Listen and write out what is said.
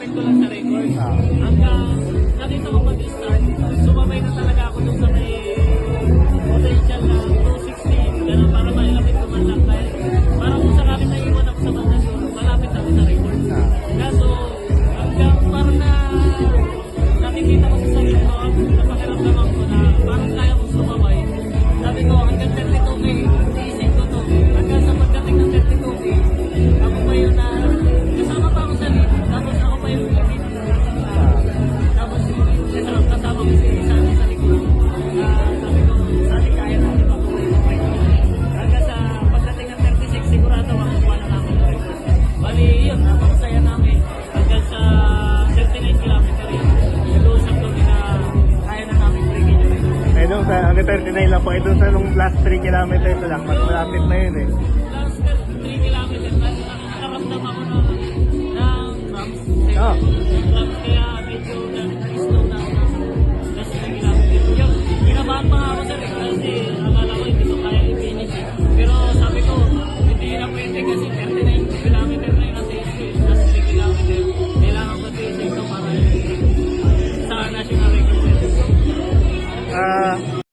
malapit ko lang sa record. Hanggang nakita ko mag-start, sumabay na talaga ako dun sa may potential na 260, ganun para malapit ko man lang. Dahil parang kung sakali naiwan ako sa banda dulo, malapit ako sa record. Kaso hanggang parang nakikita ko sa sarili ko, napakiramdaman ko na parang kaya kong sumabay. Sabi ko, hanggang 32K, iisip ko to. Hanggang sa pagdating ng 32K, ako pa yun na, kasama pa ako sa lead, tapos ako pa yung lead. Tapos, kasama ko si Sani sa likod. Sabi ko, Sani, kaya natin ako. Hanggang sa pagdating ng 36, sigurado ako wala namin na record. Bali, yun, napakasaya namin. Hanggang sa 39 kilometer yun. Nag-uusap kami na kaya na namin breaking yung record. Eh doon sa, 39 lang po, eh doon sa nung last 3 kilometers lang, mas malapit na yun eh. Last 3 kilometers, nakaramdam ako ng cramps. Oh. Cramps, kaya